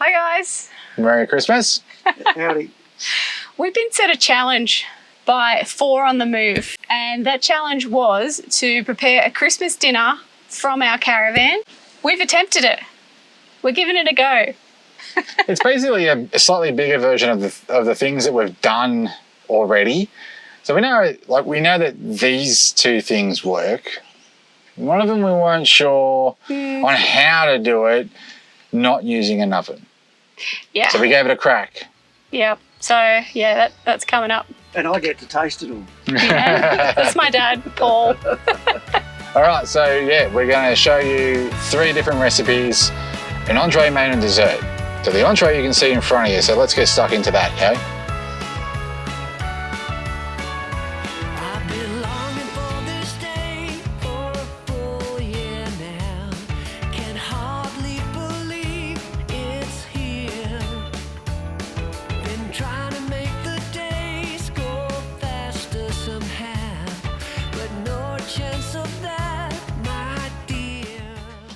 Hi guys. Merry Christmas. Howdy. We've been set a challenge by 4 on the Move, and that challenge was to prepare a Christmas dinner from our caravan. We've attempted it. We're giving it a go. It's basically a slightly bigger version of the things that we've done already. So we know that these two things work. One of them we weren't sure on how to do it, not using an oven. Yeah. So we gave it a crack. Yep. So yeah, that's coming up. And I get to taste it all. Yeah. That's my dad, Paul. All right, so yeah, we're going to show you 3 different recipes, an entree, main and dessert. So the entree you can see in front of you, so let's get stuck into that, okay?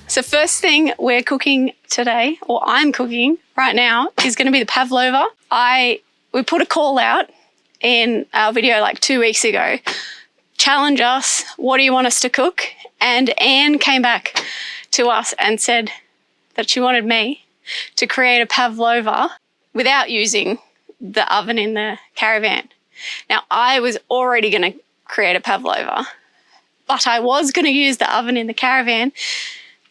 So first thing we're cooking today, or I'm cooking right now, is going to be the Pavlova. We put a call out in our video like 2 weeks ago. Challenge us, what do you want us to cook? And Anne came back to us and said that she wanted me to create a Pavlova without using the oven in the caravan. Now, I was already going to create a Pavlova, but I was going to use the oven in the caravan.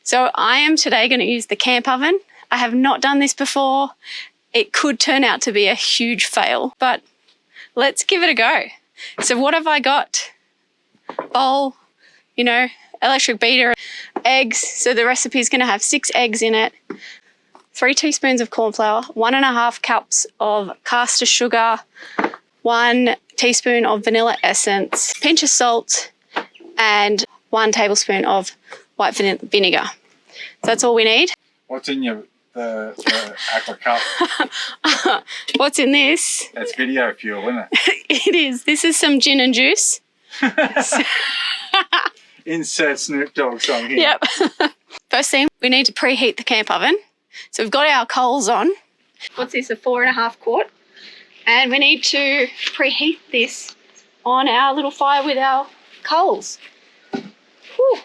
So I am today going to use the camp oven. I have not done this before. It could turn out to be a huge fail, but let's give it a go. So what have I got? Bowl, electric beater, eggs. So the recipe is going to have 6 eggs in it, 3 teaspoons of corn flour, 1.5 cups of caster sugar, 1 teaspoon of vanilla essence, pinch of salt, and 1 tablespoon of white vinegar. So that's all we need. What's in the aqua cup? What's in this? That's video fuel, isn't it? It is. This is some gin and juice. Insert Snoop Dogg song here. Yep. First thing, we need to preheat the camp oven. So we've got our coals on. What's this, a 4.5 quart? And we need to preheat this on our little fire with our coals. Whew.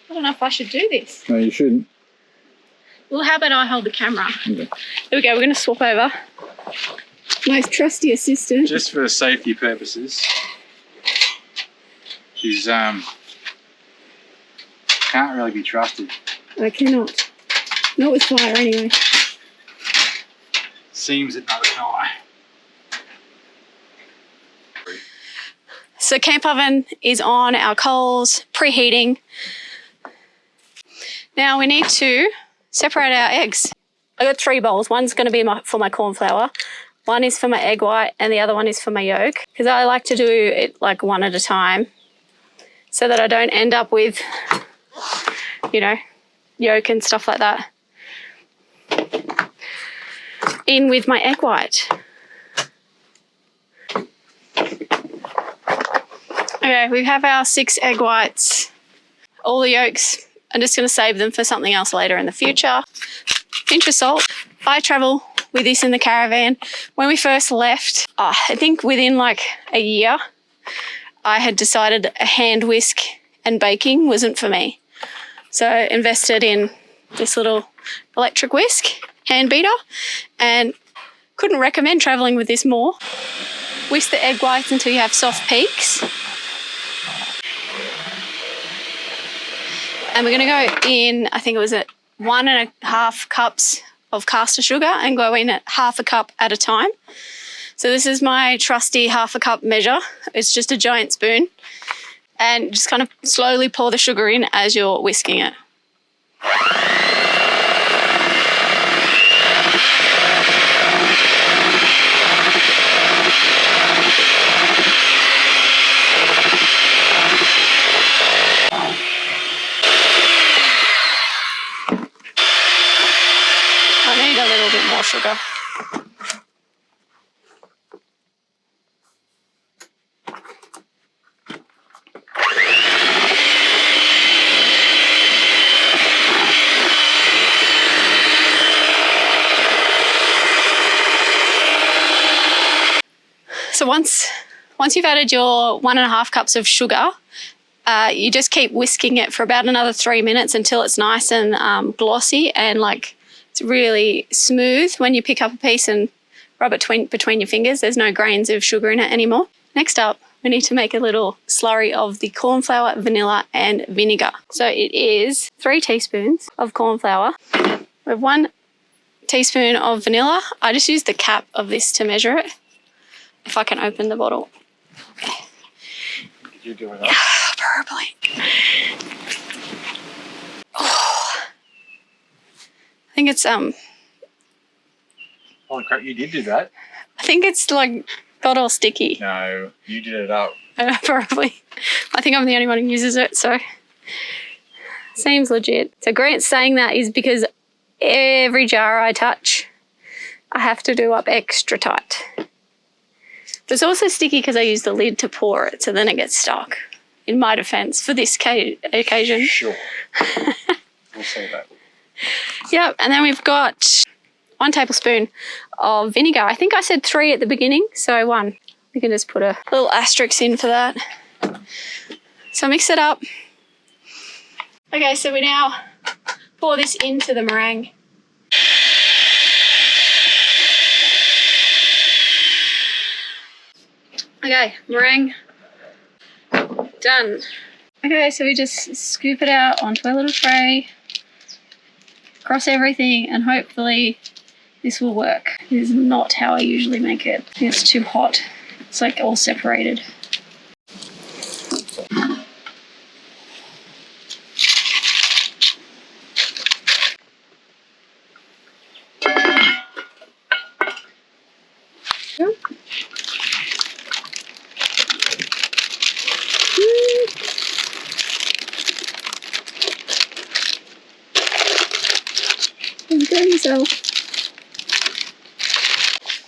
I don't know if I should do this. No, you shouldn't. Well, how about I hold the camera? Okay. There we go. We're going to swap over. My trusty assistant. Just for safety purposes, she's can't really be trusted. I cannot. Not with fire anyway. Seems another eye. So camp oven is on, our coals, preheating. Now we need to separate our eggs. I got 3 bowls. One's going to be for my corn flour, 1 is for my egg white, and the other one is for my yolk, because I like to do it like 1 at a time so that I don't end up with, yolk and stuff like that. In with my egg white. Okay, we have our 6 egg whites. All the yolks, I'm just going to save them for something else later in the future. Pinch of salt. I travel with this in the caravan. When we first left, I think within like a year, I had decided a hand whisk and baking wasn't for me. So I invested in this little electric whisk, hand beater, and couldn't recommend traveling with this more. Whisk the egg whites until you have soft peaks. And we're going to go in, I think it was at 1.5 cups of caster sugar, and go in at 1/2 cup at a time. So this is my trusty 1/2 cup measure. It's just a giant spoon. And just kind of slowly pour the sugar in as you're whisking it. Sugar. So once you've added your 1.5 cups of sugar, you just keep whisking it for about another 3 minutes until it's nice and glossy and like it's really smooth. When you pick up a piece and rub it between your fingers, there's no grains of sugar in it anymore. Next up, we need to make a little slurry of the corn flour, vanilla and vinegar. So it is 3 teaspoons of corn flour with 1 teaspoon of vanilla. I just use the cap of this to measure it. If I can open the bottle. You're doing that. Probably. Oh. I think it's Holy crap, you did do that. I think it's like got all sticky. No, you did it up. Probably. I think I'm the only one who uses it, so seems legit. So Grant's saying that is because every jar I touch, I have to do up extra tight. But it's also sticky because I use the lid to pour it, so then it gets stuck. In my defense, for this occasion. Sure. We'll say that. Yep, and then we've got 1 tablespoon of vinegar. I think I said 3 at the beginning, so 1. We can just put a little asterisk in for that. So mix it up. Okay, so we now pour this into the meringue. Okay, meringue done. Okay, so we just scoop it out onto a little tray, cross everything, and hopefully this will work. This is not how I usually make it. I think it's too hot. It's like all separated.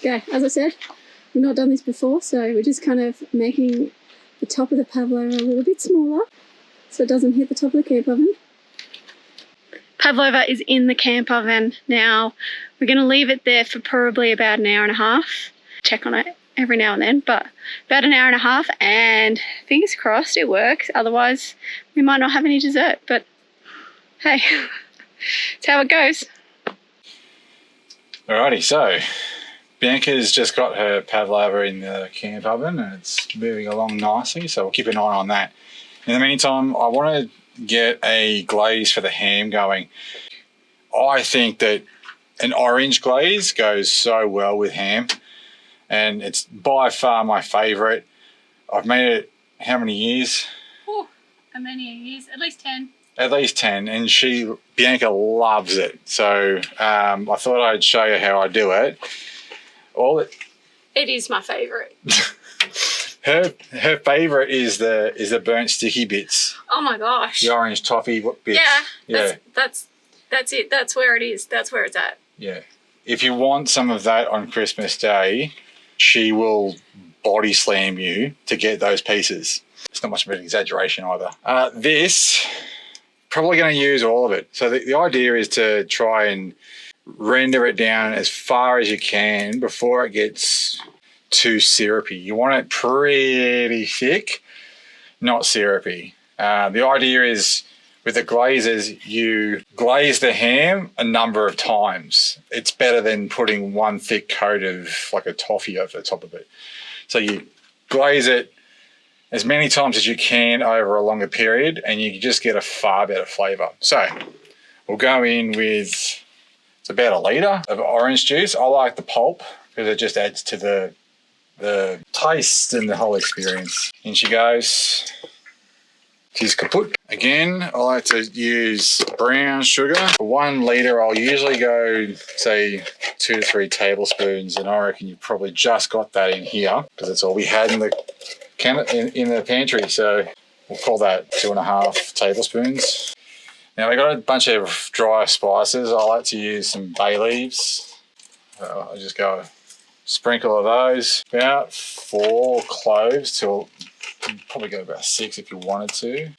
Okay, as I said, we've not done this before, so we're just kind of making the top of the pavlova a little bit smaller so it doesn't hit the top of the camp oven. Pavlova is in the camp oven now. We're going to leave it there for probably about 1.5 hours. Check on it every now and then, but about 1.5 hours, and fingers crossed it works. Otherwise, we might not have any dessert, but hey, it's how it goes. Alrighty, so Bianca's just got her pavlova in the camp oven and it's moving along nicely, so we'll keep an eye on that. In the meantime, I want to get a glaze for the ham going. I think that an orange glaze goes so well with ham, and it's by far my favourite. I've made it how many years? Oh, how many years? At least 10. At least 10, and Bianca loves it. So I thought I'd show you how I do it. It is my favourite. Her favourite is the burnt sticky bits. Oh my gosh. The orange toffee bits. Yeah. That's it. That's where it is. That's where it's at. Yeah. If you want some of that on Christmas Day, she will body slam you to get those pieces. It's not much of an exaggeration either. This, probably going to use all of it. So the idea is to try and render it down as far as you can before it gets too syrupy. You want it pretty thick, not syrupy. The idea is with the glazes, you glaze the ham a number of times. It's better than putting one thick coat of like a toffee over the top of it. So you glaze it as many times as you can over a longer period, and you just get a far better flavour. So we'll go in with, it's about 1 litre of orange juice. I like the pulp because it just adds to the taste and the whole experience. In she goes. She's kaput. Again, I like to use brown sugar. For 1 litre, I'll usually go, say, 2 to 3 tablespoons, and I reckon you've probably just got that in here because it's all we had in the pantry. So we'll call that 2.5 tablespoons. Now we got a bunch of dry spices. I like to use some bay leaves. I'll just go a sprinkle of those. About 4 cloves till, probably go about 6 if you wanted to.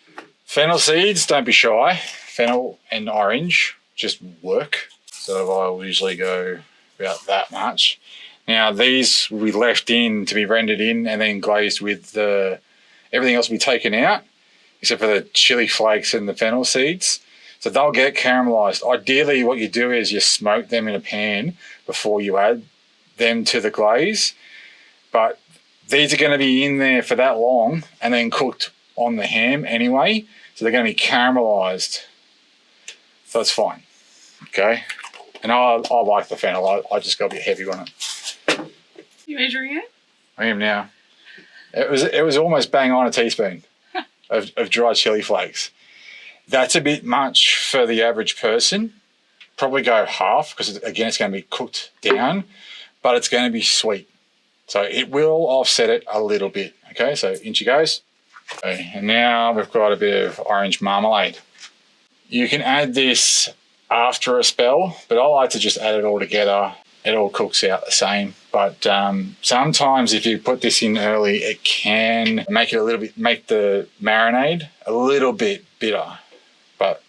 Fennel seeds, don't be shy. Fennel and orange just work. So I'll usually go about that much. Now these we left in to be rendered in and then glazed with the, everything else will be taken out except for the chili flakes and the fennel seeds. So they'll get caramelized. Ideally what you do is you smoke them in a pan before you add them to the glaze. But these are going to be in there for that long and then cooked on the ham anyway. So they're going to be caramelized. So it's fine. Okay. And I like the fennel. I just got a bit heavy on it. You measuring it? I am now. It was almost bang on a teaspoon of dried chili flakes. That's a bit much for the average person. Probably go half because, again, it's going to be cooked down, but it's going to be sweet. So it will offset it a little bit. Okay, so in she goes. Okay, and now we've got a bit of orange marmalade. You can add this after a spell, but I like to just add it all together. It all cooks out the same. But sometimes if you put this in early, it can make it a little bit, make the marinade a little bit bitter. But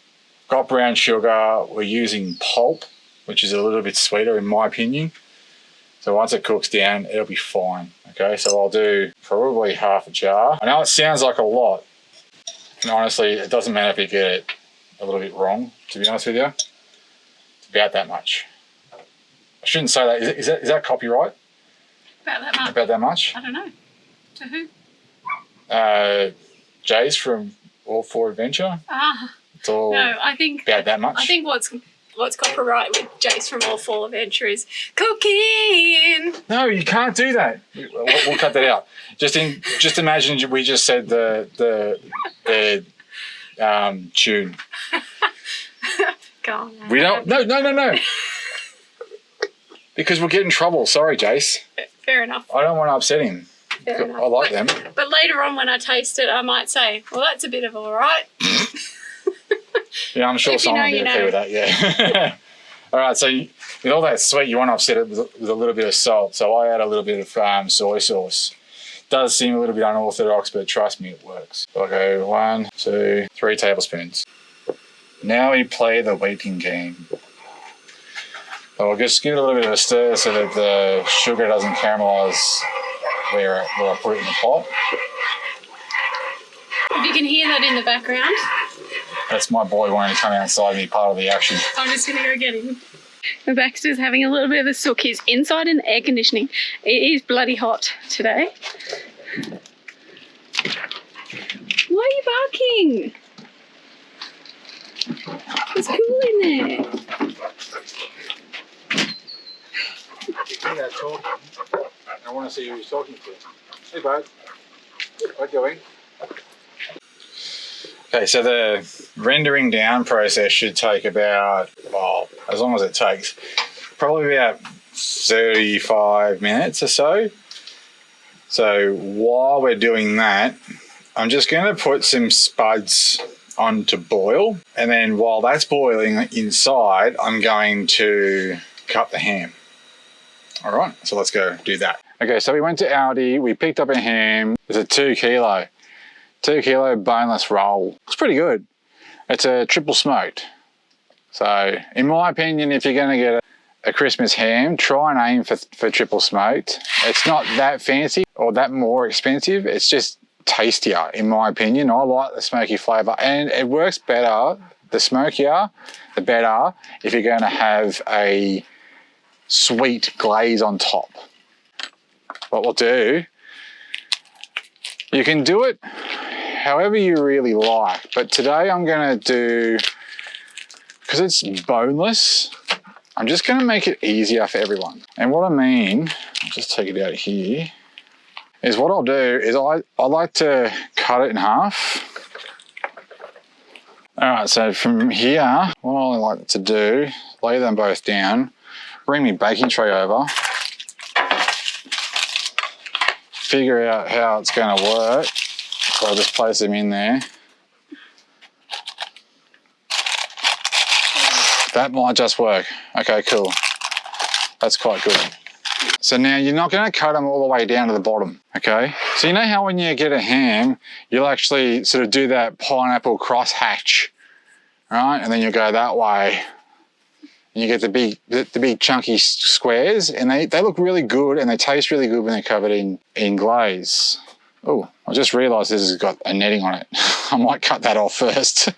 got brown sugar, we're using pulp, which is a little bit sweeter in my opinion. So once it cooks down, it'll be fine. Okay, so I'll do probably half a jar. I know it sounds like a lot, and honestly, it doesn't matter if you get it a little bit wrong, to be honest with you. It's about that much. I shouldn't say that. Is that copyright? About that much. About that much? I don't know. To who? Jay's from All For Adventure. Ah. It's all No, I think about that much. I think what's copyright with Jace from All For Adventure is cooking. No, you can't do that. We'll cut that out. Just imagine we just said the tune. Go on. Now. We don't. No. Because we'll get in trouble. Sorry, Jace. Fair enough. I don't want to upset him. Fair enough. I like them. But later on, when I taste it, I might say, "Well, that's a bit of all right." Yeah, I'm sure someone will be okay with that. Yeah. All right. So with all that sweet, you want to offset it with a little bit of salt. So I add a little bit of soy sauce. Does seem a little bit unorthodox, but trust me, it works. So I'll go 1, 2, 3 tablespoons. Now we play the waiting game. I'll just give it a little bit of a stir so that the sugar doesn't caramelise where I put it in the pot. If you can hear that in the background, that's my boy wanting to come outside and be part of the action. I'm just going to go get him. Baxter's having a little bit of a sook. He's inside in the air conditioning. It is bloody hot today. Why are you barking? It's cool in there. Talking. I want to see who he's talking to. Hey, bud. How you doing? Okay, so the rendering down process should take about, well, as long as it takes, probably about 35 minutes or so. So while we're doing that, I'm just going to put some spuds on to boil. And then while that's boiling inside, I'm going to cut the ham. All right, so let's go do that. Okay, so we went to Aldi, we picked up a ham. It's a 2 kilo boneless roll. It's pretty good. It's a triple smoked. So in my opinion, if you're gonna get a Christmas ham, try and aim for triple smoked. It's not that fancy or that more expensive. It's just tastier in my opinion. I like the smoky flavor and it works better, the smokier, the better if you're gonna have a sweet glaze on top. What we'll do, you can do it however you really like, but today I'm going to do, because it's boneless, I'm just going to make it easier for everyone. And what I mean, I'll just take it out of here, is what I'll do is I like to cut it in half. All right, so from here, what I like to do, lay them both down, bring my baking tray over, figure out how it's going to work. So I'll just place them in there. That might just work. Okay, cool. That's quite good. So now you're not going to cut them all the way down to the bottom, okay? So you know how when you get a ham, you'll actually sort of do that pineapple cross hatch, right? And then you'll go that way. and you get the big chunky squares, and they look really good and they taste really good when they're covered in glaze. Oh, I just realised this has got a netting on it. I might cut that off first.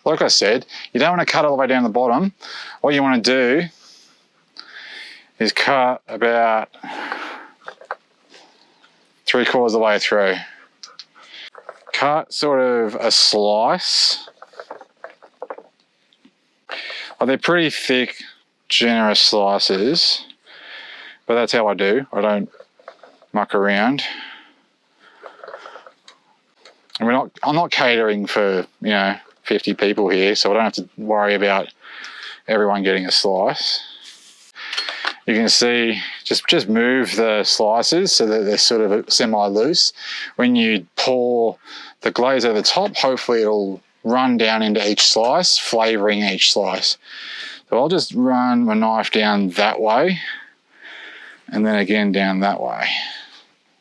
Like I said, you don't want to cut all the way down the bottom. What you want to do is cut about 3/4 of the way through. Cut sort of a slice. Well, they're pretty thick, generous slices, but that's how I do. I don't muck around. And I'm not catering for, 50 people here, so I don't have to worry about everyone getting a slice. You can see, just move the slices so that they're sort of semi-loose. When you pour the glaze over the top, hopefully it'll run down into each slice, flavouring each slice. So I'll just run my knife down that way, and then again down that way.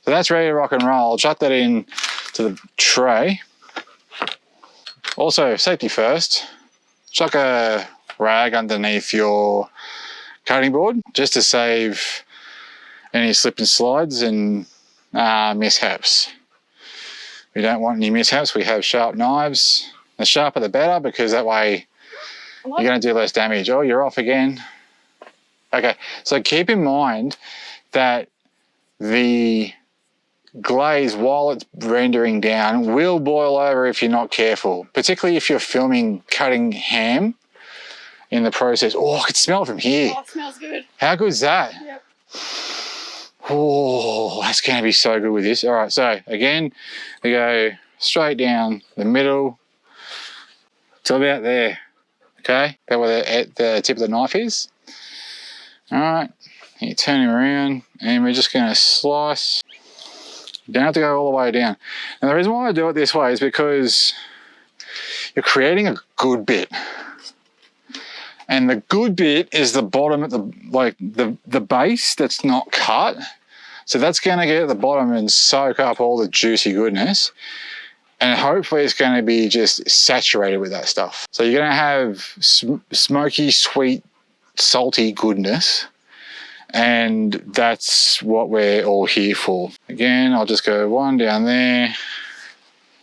So that's ready to rock and roll. I'll chuck that in to the tray. Also, safety first, chuck a rag underneath your cutting board just to save any slip and slides and mishaps. We don't want any mishaps. We have sharp knives. The sharper the better, because that way you're going to do less damage. Oh, you're off again. Okay, so keep in mind that the glaze, while it's rendering down, will boil over if you're not careful, particularly if you're filming cutting ham in the process. Oh, I can smell it from here. Oh, it smells good. How good is that? Yep. Oh, that's going to be so good with this. All right, so again, we go straight down the middle to about there. Okay, that where the tip of the knife is. All right, you turn him around, and we're just going to slice. You don't have to go all the way down. And the reason why I do it this way is because you're creating a good bit. And the good bit is the bottom at the base that's not cut. So that's going to get at the bottom and soak up all the juicy goodness. And hopefully it's going to be just saturated with that stuff. So you're going to have smoky, sweet, salty goodness. And that's what we're all here for. Again, I'll just go one down there,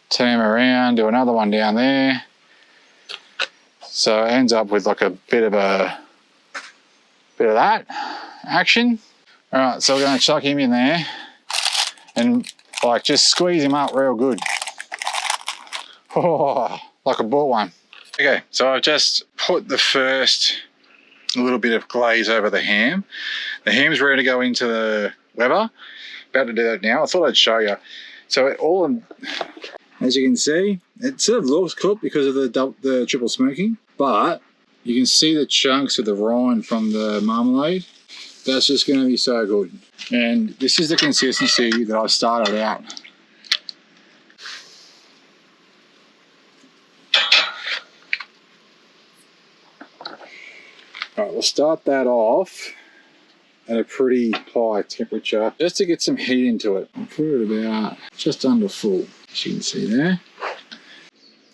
turn him around, do another one down there. So it ends up with like a bit of that action. All right, so we're going to chuck him in there and like just squeeze him up real good. Oh, like I bought one. Okay, so I've just put the first little bit of glaze over the ham. The ham's ready to go into the Weber. About to do that now. I thought I'd show you. So as you can see, it sort of looks cooked because of the triple smoking, but you can see the chunks of the rind from the marmalade. That's just going to be so good. And this is the consistency that I started out. All right, we'll start that off at a pretty high temperature just to get some heat into it. I'll put it about just under full, as you can see there.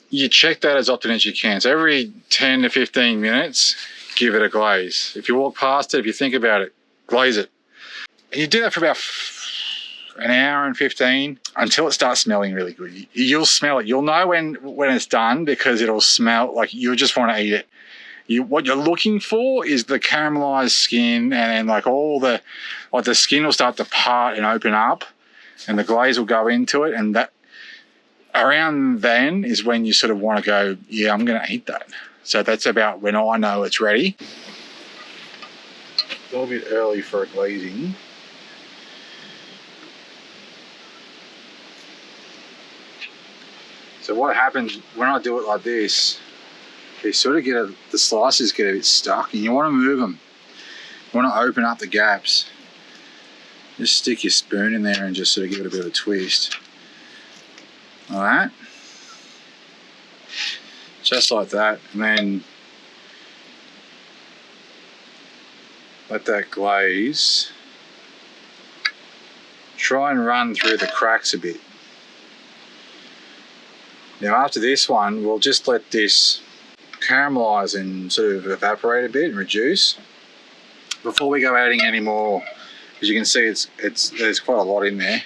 You check that as often as you can. So every 10 to 15 minutes, give it a glaze. If you walk past it, if you think about it, glaze it. And you do that for about an hour and 15 until it starts smelling really good. You'll smell it. You'll know when it's done because it'll smell like you just want to eat it. What you're looking for is the caramelized skin, and then like the skin will start to part and open up, and the glaze will go into it, and that around then is when you sort of want to go, yeah, I'm going to eat that. So that's about when I know it's ready. A little bit early for a glazing. So what happens when I do it like this, they sort of the slices get a bit stuck, and you want to move them. You want to open up the gaps. Just stick your spoon in there and just sort of give it a bit of a twist. Like that. Just like that, and then let that glaze try and run through the cracks a bit. Now after this one, we'll just let this caramelise and sort of evaporate a bit and reduce before we go adding any more. As you can see, there's quite a lot in there.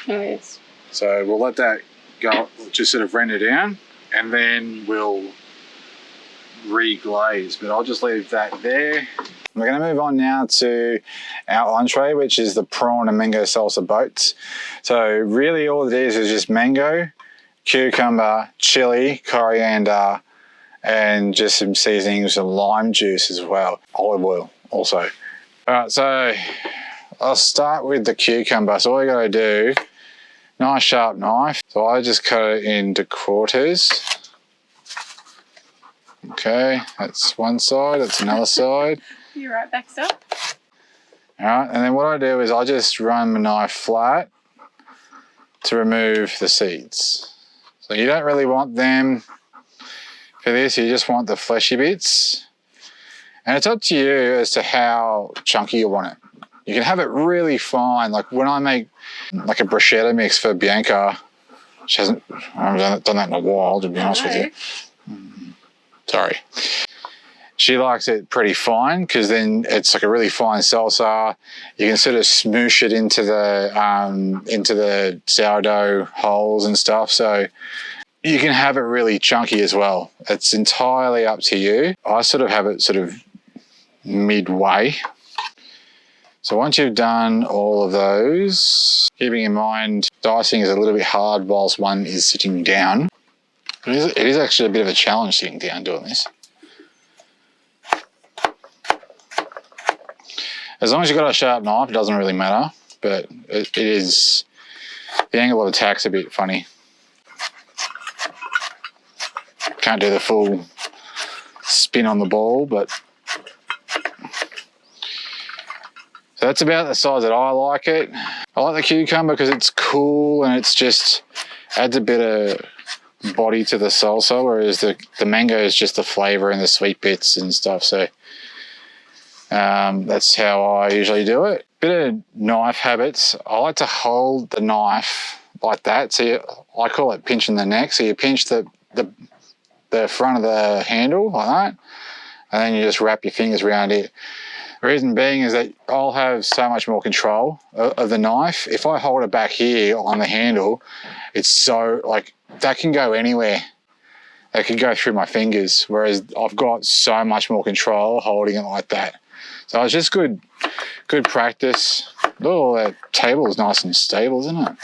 Oh, yes. So we'll let that go, just sort of render down, and then we'll re-glaze. But I'll just leave that there. We're going to move on now to our entree, which is the prawn and mango salsa boats. So really all it is just mango, cucumber, chili, coriander, and just some seasonings, some lime juice as well. Olive oil also. All right, so I'll start with the cucumber. So all you got to do, nice sharp knife. So I just cut it into quarters. Okay, that's one side, that's another side. You're right, Baxter. All right, and then what I do is I just run my knife flat to remove the seeds. So you don't really want them for this, you just want the fleshy bits. And it's up to you as to how chunky you want it. You can have it really fine, like when I make like a bruschetta mix for Bianca, I haven't done that in a while, to be honest with you. Sorry. She likes it pretty fine because then it's like a really fine salsa. You can sort of smoosh it into the sourdough holes and stuff. So you can have it really chunky as well. It's entirely up to you. I sort of have it sort of midway. So once you've done all of those, keeping in mind dicing is a little bit hard whilst one is sitting down. It is actually a bit of a challenge sitting down doing this. As long as you've got a sharp knife, it doesn't really matter, but it is, the angle of attack's a bit funny. Can't do the full spin on the ball, but so that's about the size that I like it. I like the cucumber because it's cool and it's just adds a bit of body to the salsa, whereas the mango is just the flavour and the sweet bits and stuff. So that's how I usually do it. Bit of knife habits. I like to hold the knife like that. So I call it pinching the neck. So you pinch the front of the handle like that, and then you just wrap your fingers around it. The reason being is that I'll have so much more control of the knife. If I hold it back here on the handle, it's so, like, that can go anywhere. It can go through my fingers, whereas I've got so much more control holding it like that. So it's just good practice. Oh, that table is nice and stable, isn't it?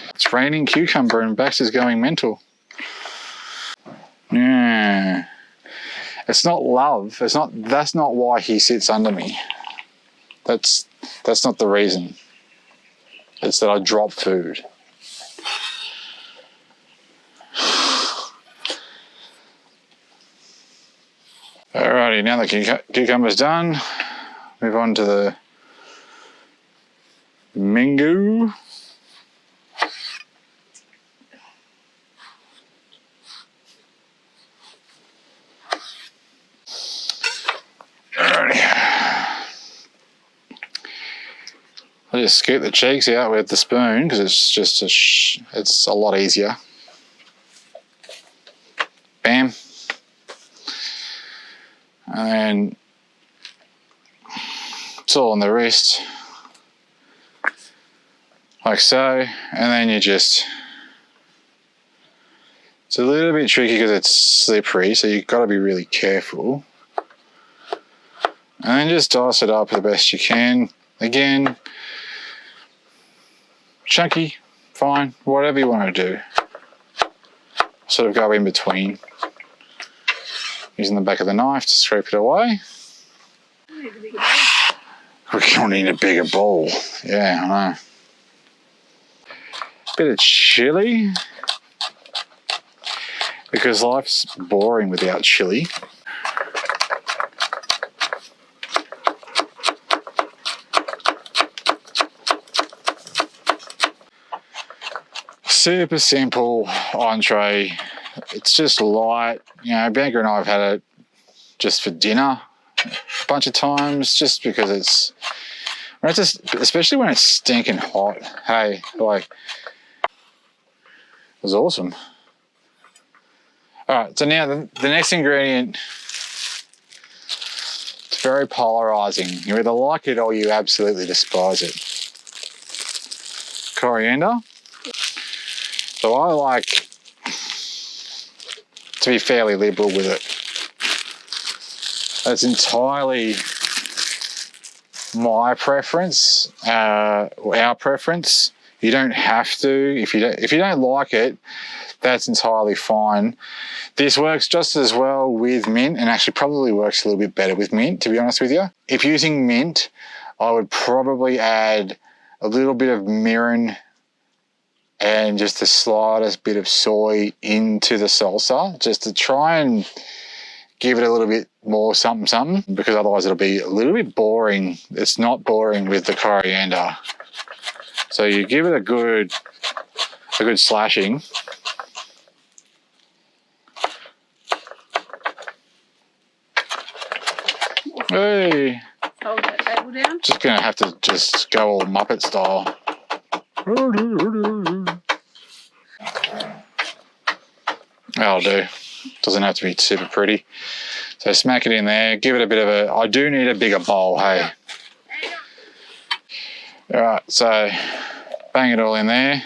It's raining cucumber and Baxter's going mental. Yeah. It's not love. That's not why he sits under me. That's not the reason. It's that I drop food. Alrighty, now the cucumber's done. Move on to the mango. I just scoop the cheeks out with the spoon because it's just it's a lot easier. Bam. And then it's all on the wrist, like so. And then you just, it's a little bit tricky because it's slippery, so you've got to be really careful. And then just dice it up the best you can. Again, chunky, fine, whatever you want to do. Sort of go in between. Using the back of the knife to scrape it away. We're going to need a bigger bowl. Yeah, I know. Bit of chili. Because life's boring without chili. Super simple entree. It's just light. You know, Bianca and I have had it just for dinner a bunch of times, just because it's just, especially when it's stinking hot. Hey, like, it was awesome. All right, so now the next ingredient, it's very polarizing. You either like it or you absolutely despise it. Coriander. So I like to be fairly liberal with it. That's entirely my preference, our preference. You don't have to. If you don't like it, that's entirely fine. This works just as well with mint, and actually probably works a little bit better with mint, to be honest with you. If using mint, I would probably add a little bit of mirin and just the slightest bit of soy into the salsa, just to try and give it a little bit more something, because otherwise it'll be a little bit boring. It's not boring with the coriander. So you give it a good slashing. Hey. Hold that table down. Just gonna have to just go all Muppet style. That'll do. Doesn't have to be super pretty. So smack it in there. Give it a bit of a. I do need a bigger bowl. Hey. All right. So bang it all in there.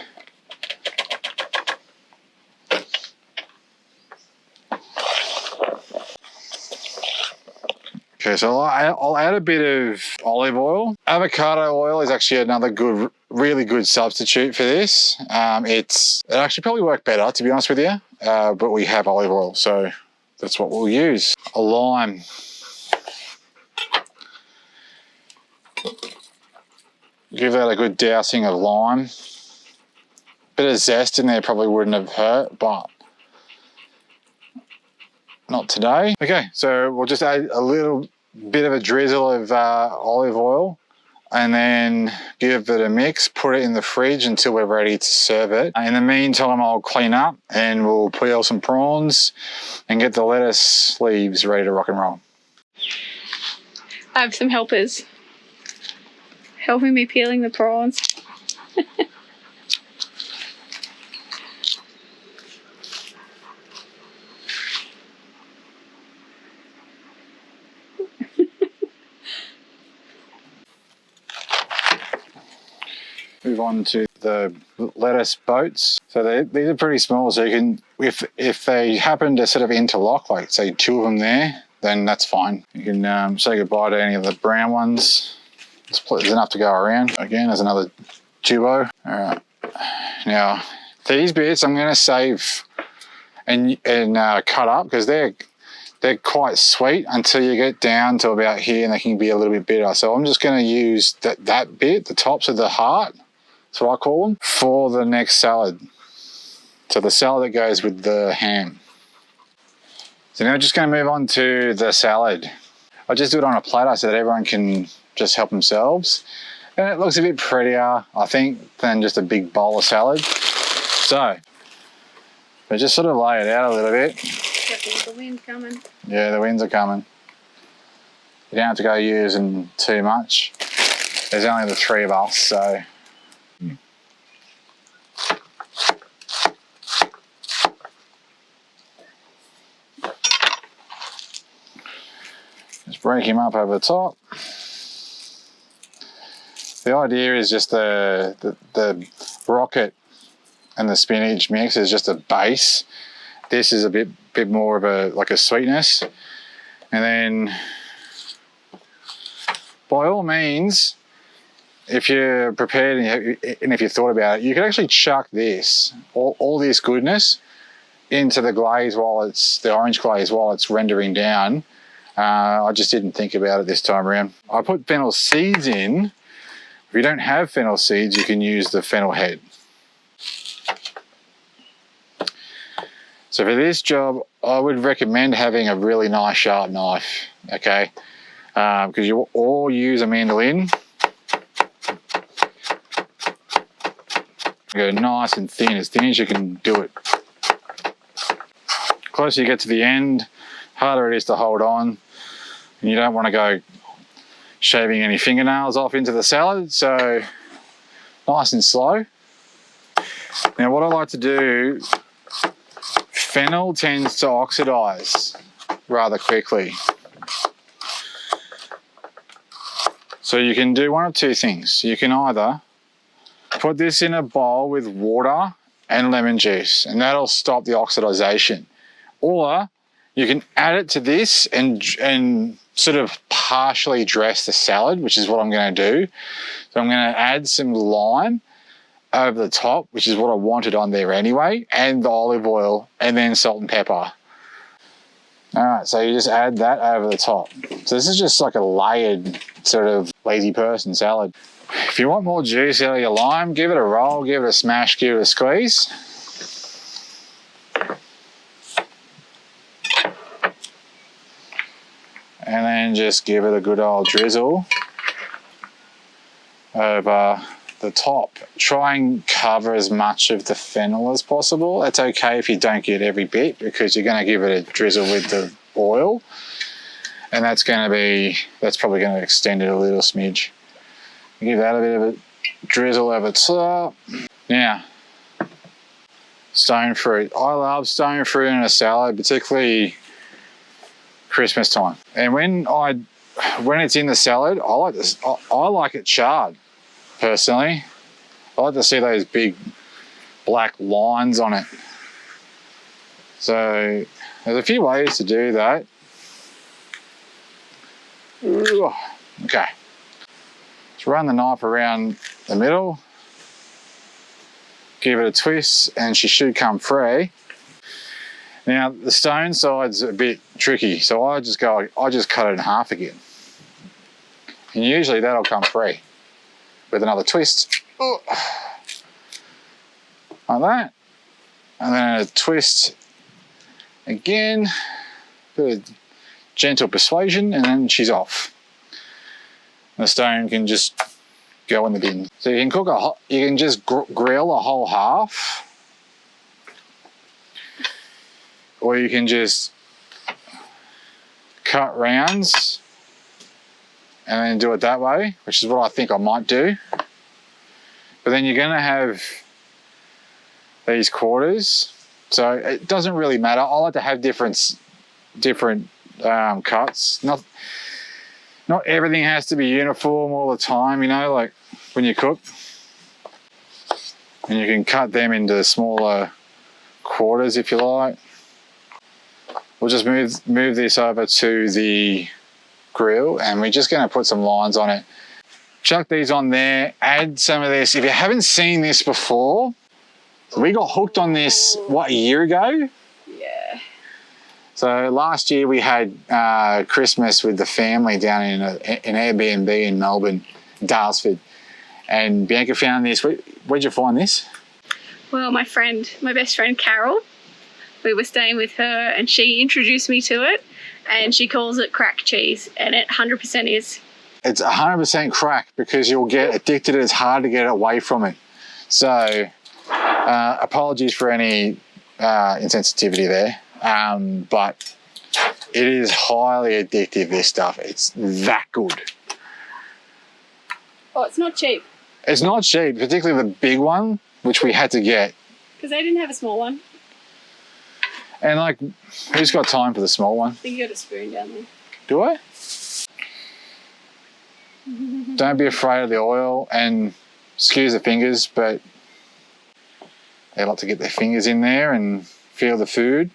Okay, so I'll add a bit of olive oil. Avocado oil is actually another really good substitute for this. It actually probably work better, to be honest with you, but we have olive oil, so that's what we'll use. A lime. Give that a good dousing of lime. Bit of zest in there probably wouldn't have hurt, but not today. Okay, so we'll just add a little bit of a drizzle of olive oil and then give it a mix, put it in the fridge until we're ready to serve it. In the meantime, I'll clean up and we'll peel some prawns and get the lettuce leaves ready to rock and roll. I have some helpers helping me peeling the prawns. Move on to the lettuce boats. So these are pretty small, so you can, if they happen to sort of interlock, like say 2 of them there, then that's fine. You can say goodbye to any of the brown ones. There's enough to go around. Again, there's another duo. All right. Now, these bits I'm going to save and cut up because they're quite sweet until you get down to about here and they can be a little bit bitter. So I'm just going to use that bit, the tops of the heart, that's what I call them, for the next salad. So the salad that goes with the ham. So now we're just going to move on to the salad. I just do it on a platter so that everyone can just help themselves. And it looks a bit prettier, I think, than just a big bowl of salad. So just sort of lay it out a little bit. The wind's coming. Yeah, the winds are coming. You don't have to go using too much. There's only the 3 of us, so. Just break him up over the top. The idea is just the rocket and the spinach mix is just a base. This is a bit more of a sweetness. And then by all means, if you're prepared and if you thought about it, you could actually chuck this, all this goodness into the glaze the orange glaze while it's rendering down. I just didn't think about it this time around. I put fennel seeds in. If you don't have fennel seeds, you can use the fennel head. So for this job, I would recommend having a really nice sharp knife, okay? Because you all use a mandolin. Go nice and thin as you can do it. The closer you get to the end, harder it is to hold on. And you don't want to go shaving any fingernails off into the salad, so nice and slow. Now what I like to do Fennel tends to oxidize rather quickly. So you can do one of two things. You can either put this in a bowl with water and lemon juice, and that'll stop the oxidization. Or you can add it to this and sort of partially dress the salad, which is what I'm going to do. So I'm going to add some lime over the top, which is what I wanted on there anyway, and the olive oil, and then salt and pepper. All right, so you just add that over the top. So this is just like a layered sort of lazy person salad. If you want more juice out of your lime, give it a roll, give it a smash, give it a squeeze. And then just give it a good old drizzle over the top. Try and cover as much of the fennel as possible. It's okay if you don't get every bit, because you're going to give it a drizzle with the oil, and that's probably going to extend it a little smidge. Give that a bit of a drizzle over top. Now, stone fruit. I love stone fruit in a salad, particularly Christmas time. And when it's in the salad, I like it charred. Personally, I like to see those big black lines on it. So there's a few ways to do that. Ooh, okay. Let's run the knife around the middle. Give it a twist and she should come free. Now the stone side's a bit tricky, so I just cut it in half again. And usually that'll come free with another twist. Like that. And then a twist again. Bit of gentle persuasion, and then she's off. The stone can just go in the bin. So you can just grill a whole half, or you can just cut rounds and then do it that way, which is what I think I might do. But then you're gonna have these quarters, so it doesn't really matter. I like to have different cuts. Not everything has to be uniform all the time, you know, like when you cook. And you can cut them into smaller quarters if you like. We'll just move this over to the grill, and we're just going to put some lines on it. Chuck these on there, add some of this. If you haven't seen this before, we got hooked on this, what, a year ago? Yeah. So last year we had Christmas with the family down in an Airbnb in Melbourne, Dalesford. And Bianca found this. Where'd you find this? Well, my best friend Carol, we were staying with her and she introduced me to it, and she calls it crack cheese, and it 100% is. It's 100% crack, because you'll get addicted. It's hard to get away from it. So apologies for any insensitivity there, but it is highly addictive, this stuff. It's that good. Oh, it's not cheap. It's not cheap, particularly the big one, which we had to get. Because they didn't have a small one. And like, who's got time for the small one? I think you got a spoon down there. Do I? Don't be afraid of the oil, and excuse the fingers, but they like to get their fingers in there and feel the food.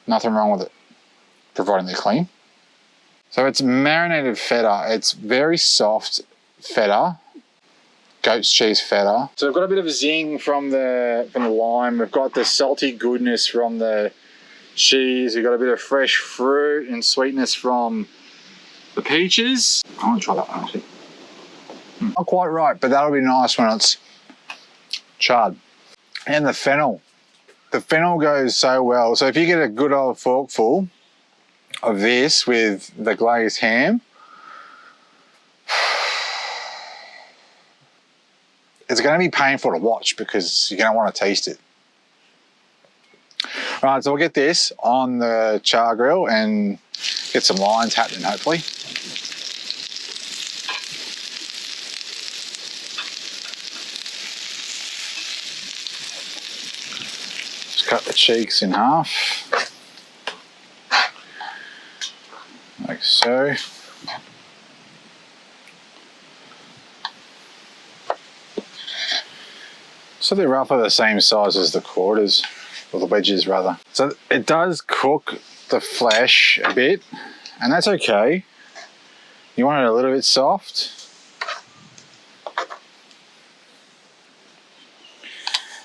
Nothing wrong with it, providing they're clean. So it's marinated feta. It's very soft feta, goat's cheese feta. So we've got a bit of a zing from the lime. We've got the salty goodness from the cheese. We've got a bit of fresh fruit and sweetness from the peaches. I want to try that one actually. Not quite right, but that'll be nice when it's charred. And the fennel. The fennel goes so well. So if you get a good old forkful of this with the glazed ham, it's going to be painful to watch because you're going to want to taste it. All right, so we'll get this on the char grill and get some lines happening, hopefully. cut the cheeks in half. Like so. So they're roughly the same size as the quarters, or the wedges rather. So it does cook the flesh a bit, and that's okay. You want it a little bit soft.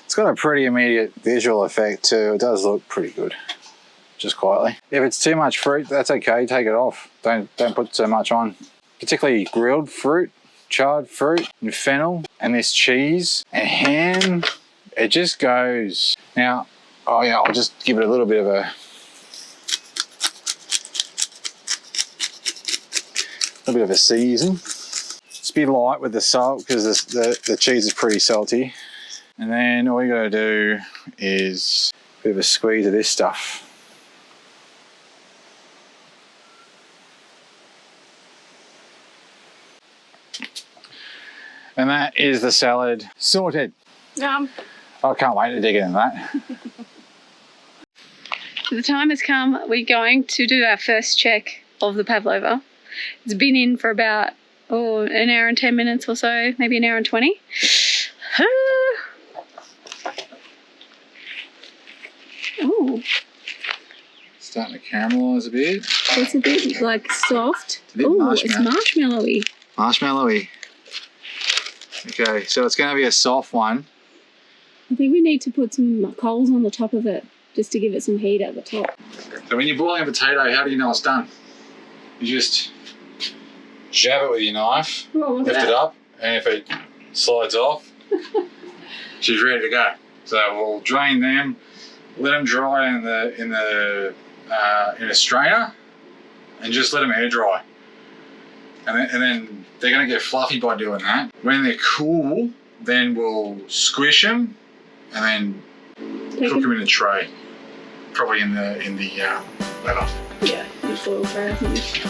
It's got a pretty immediate visual effect too. It does look pretty good, just quietly. If it's too much fruit, that's okay, take it off. Don't put so much on. Particularly grilled fruit, charred fruit, and fennel, and this cheese and ham, it just goes. Now, oh yeah, I'll just give it a little bit of a season. Just be light with the salt because the cheese is pretty salty. And then all you gotta do is a bit of a squeeze of this stuff. And that is the salad sorted. Yum. I can't wait to dig into that. The time has come. We're going to do our first check of the Pavlova. It's been in for about an hour and 10 minutes or so, maybe an hour and 20. Ooh, Starting to caramelise a bit. it's a bit like soft. It's a bit Ooh, it's marshmallowy. Marshmallowy. Okay, so it's going to be a soft one. I think we need to put some coals on the top of it just to give it some heat at the top. So when you're boiling a potato, how do you know it's done? You just jab it with your knife, Oh, look at lift it that. up, and if it slides off, she's ready to go. So we'll drain them, let them dry in a strainer, and just let them air dry. And then they're going to get fluffy by doing that. When they're cool, then we'll squish them and then cook them in a tray, probably in the ladder. Yeah, the foil tray, I think.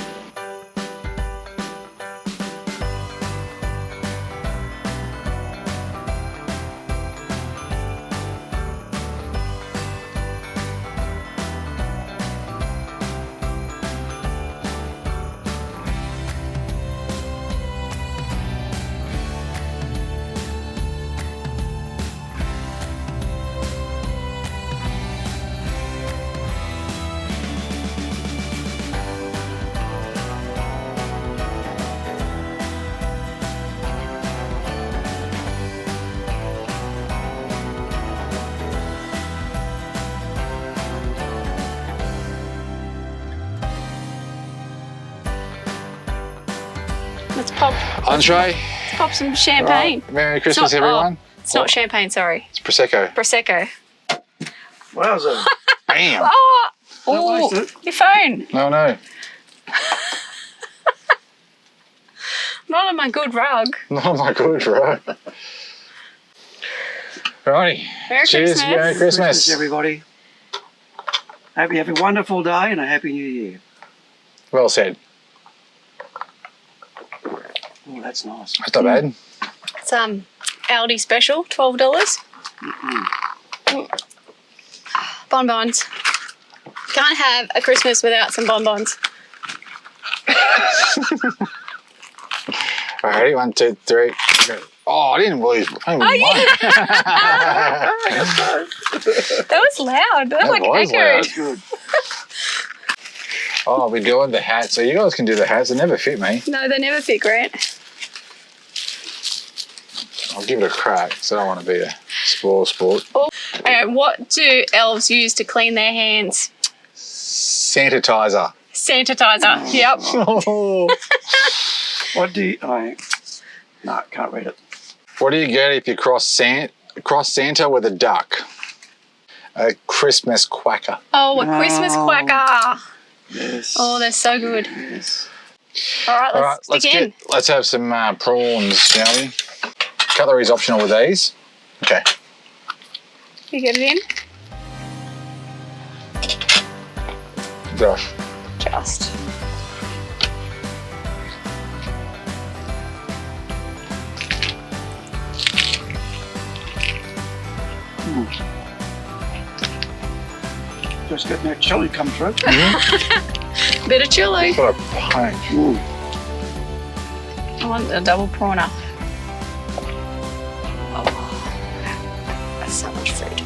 Let's pop some champagne. Right. Merry Christmas, It's not- everyone. It's not champagne, sorry. It's Prosecco. Prosecco. Wowza. Bam. Oh, Don't waste it. your phone. No. Not on my good rug. Oh my good, right? Righty. Merry Cheers. Christmas. Merry Christmas. everybody. Hope you have a wonderful day and a happy new year. Well said. Oh, that's nice. That's not bad. It's Aldi special, $12. Bonbons. Can't have a Christmas without some bonbons. Alrighty, 1, 2, 3. Oh, I didn't lose. I only won. That was loud. That, like was echoed. loud. That's good. Oh, we're doing the hat. So you guys can do the hats. They never fit me. No, they never fit, Grant. I'll give it a crack. So I don't want to be a spoil sport. Okay, what do elves use to clean their hands? Sanitizer. Sanitizer. Yep. Oh. What do you... No, can't read it. What do you get if you cross Santa with a duck? A Christmas quacker. Oh, a Christmas No. quacker. Yes. Oh, they're so good. Yes. All right, let's dig in. Let's have some prawns, shall we? Cutlery's optional with these. Okay. You get it in? Josh. Just. Just getting that chili come through. Bit of chili. What a punch. Ooh. I want a double prawner. Oh, that's so much food.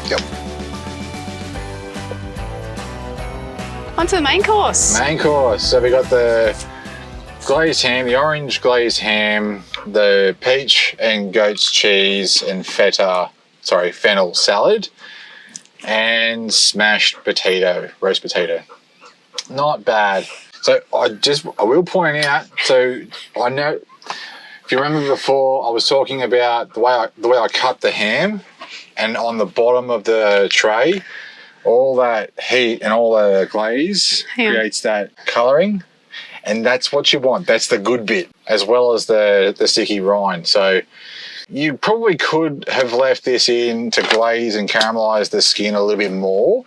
Yep. On to the main course. Main course. So we got the glazed ham, the orange glazed ham, the peach and goat's cheese and fennel salad, and smashed potato, roast potato. Not bad. So I will point out, so I know, if you remember before, I was talking about the way I cut the ham, and on the bottom of the tray, all that heat and all the glaze creates that colouring, and that's what you want. That's the good bit, as well as the sticky rind. So you probably could have left this in to glaze and caramelise the skin a little bit more,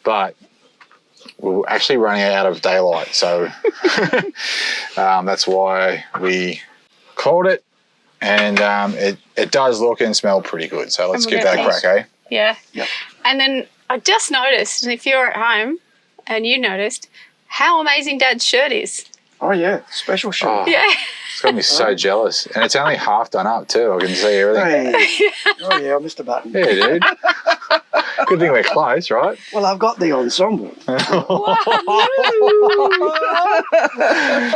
but we're actually running out of daylight, so that's why we called it, and it does look and smell pretty good, so let's give that a crack, eh? Yeah. Yep. And then I just noticed, and if you're at home and you noticed, how amazing Dad's shirt is. Oh, yeah. Special shirt. Oh, Yeah. it's got me so jealous, and it's only half done up too. I can see everything. Hey. Oh, yeah, I missed a button. Yeah, dude. Good thing we're close, right? Well, I've got the ensemble.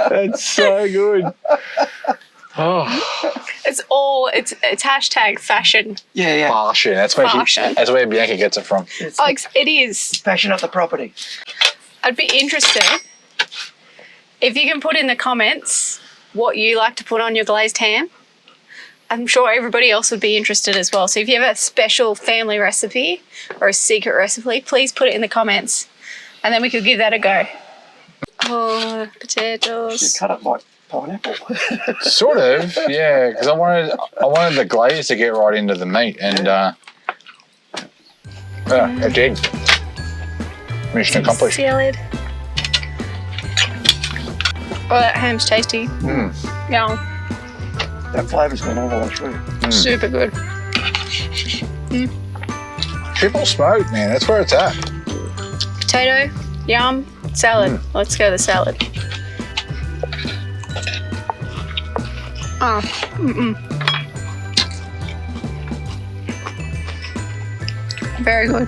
That's so good. Oh, It's hashtag fashion. Yeah, yeah. fashion. That's Fashion. that's where Bianca gets it from. It's Oh, it is. fashion of the property. I'd be interested if you can put in the comments what you like to put on your glazed ham. I'm sure everybody else would be interested as well. So if you have a special family recipe or a secret recipe, please put it in the comments, and then we could give that a go. Oh, You potatoes. cut it like pineapple. Sort of, yeah. Because I wanted the glaze to get right into the meat, and it did. Mission accomplished. Salad. Oh, that ham's tasty. Mm. Yeah, That flavour's gone all the way through. super good. Triple smoke, man. That's where it's at. Potato, yum, salad. Let's go to the salad. Oh, very good.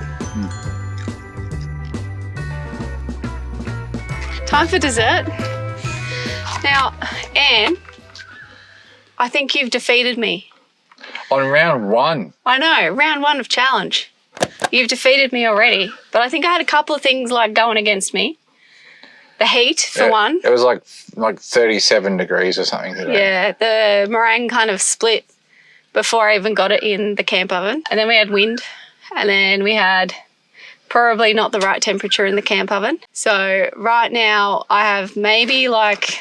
Time for dessert. Now, Anne, I think you've defeated me. On round one. I know, round one of challenge. You've defeated me already, but I think I had a couple of things like going against me. The heat, for one. It was like 37 degrees or something today. Yeah, the meringue kind of split before I even got it in the camp oven. And then we had wind, and then we had probably not the right temperature in the camp oven. So right now I have maybe like...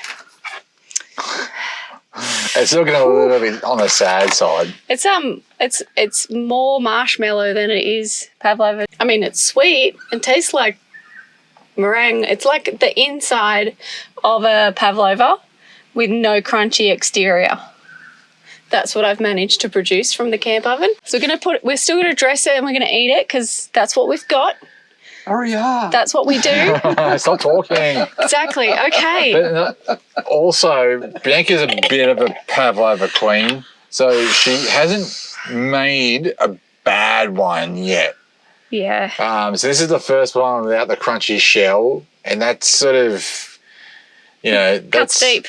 It's looking a little bit on the sad side. It's more marshmallow than it is pavlova. I mean, it's sweet and tastes like meringue. It's like the inside of a pavlova with no crunchy exterior. That's what I've managed to produce from the camp oven. So we're still gonna dress it and we're gonna eat it because that's what we've got. Oh, yeah. That's what we do. Stop talking. Exactly. Okay. But also, Bianca's a bit of a pavlova queen, so she hasn't made a bad one yet. Yeah. So this is the first one without the crunchy shell, and that's sort of, Cuts deep.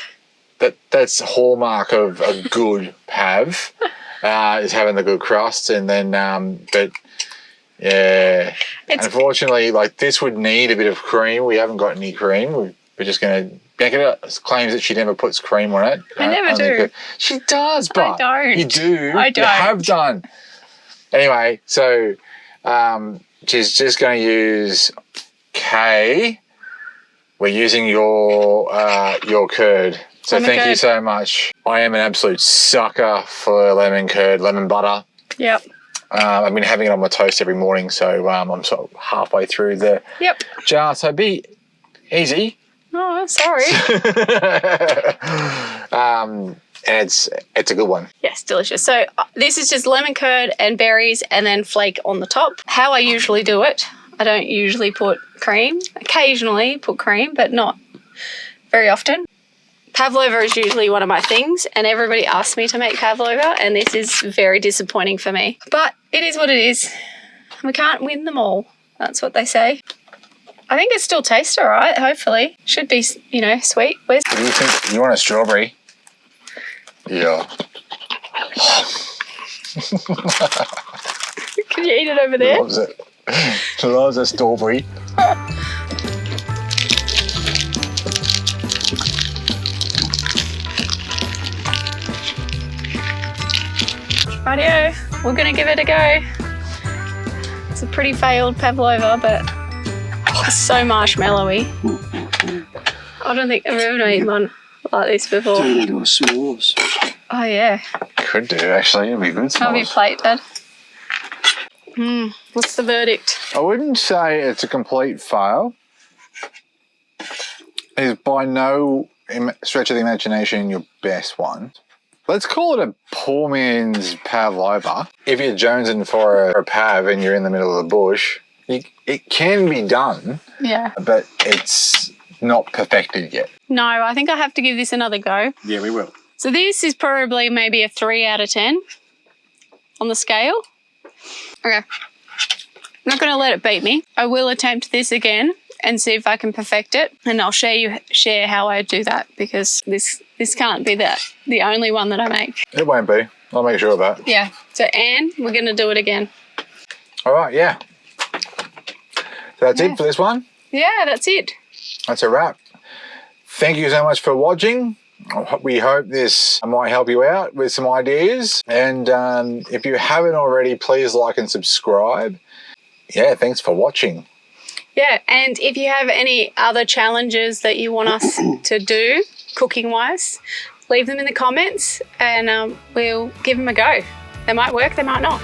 That's hallmark of a good pav, is having the good crust, and then but yeah, unfortunately, like this would need a bit of cream. We haven't got any cream. We're just gonna. Bianca claims that she never puts cream on it. I never do. She does, but I don't. you do. I don't. You have done. Anyway, so she's just going to use Kay. We're using your curd. So thank you so much. I am an absolute sucker for lemon curd, lemon butter. Yep. I've been having it on my toast every morning, so I'm sort of halfway through the jar. So be easy. Oh, sorry. And it's a good one. Yes, delicious. So this is just lemon curd and berries and then flake on the top. How I usually do it, I don't usually put cream. Occasionally put cream, but not very often. Pavlova is usually one of my things, and everybody asks me to make pavlova, and this is very disappointing for me. But it is what it is. We can't win them all. That's what they say. I think it still tastes all right, hopefully. Should be, you know, sweet. Where's... What do you think? You want a strawberry? Yeah. Can you eat it over there? Loves it. She loves a strawberry. Rightio, we're gonna give it a go. It's a pretty failed pavlova, but it's so marshmallowy. I don't think I've ever made one like this before. Turn into a s'mores. Oh yeah. Could do, actually. It'd be good. Have your plate, Dad. What's the verdict? I wouldn't say it's a complete fail. It's by no stretch of the imagination your best one. Let's call it a poor man's pavlova. If you're jonesing for a pav and you're in the middle of the bush, it can be done. Yeah. But it's not perfected yet. No, I think I have to give this another go. Yeah, we will. So this is probably maybe a 3 out of 10 on the scale. Okay. I'm not going to let it beat me. I will attempt this again and see if I can perfect it, and I'll share how I do that, because this can't be the only one that I make. It won't be. I'll make sure of that. Yeah. So Anne, we're going to do it again. All right, yeah. So that's it for this one. Yeah, that's it. That's a wrap. Thank you so much for watching. We hope this might help you out with some ideas. And if you haven't already, please like and subscribe. Yeah, thanks for watching. Yeah, and if you have any other challenges that you want us to do, cooking-wise, leave them in the comments and we'll give them a go. They might work, they might not.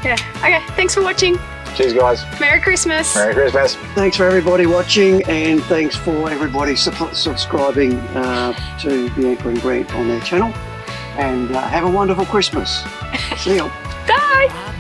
Yeah, okay, thanks for watching. Cheers, guys. Merry Christmas. Merry Christmas. Thanks for everybody watching, and thanks for everybody subscribing to Bianca and Grant on their channel. And have a wonderful Christmas. See you. Bye.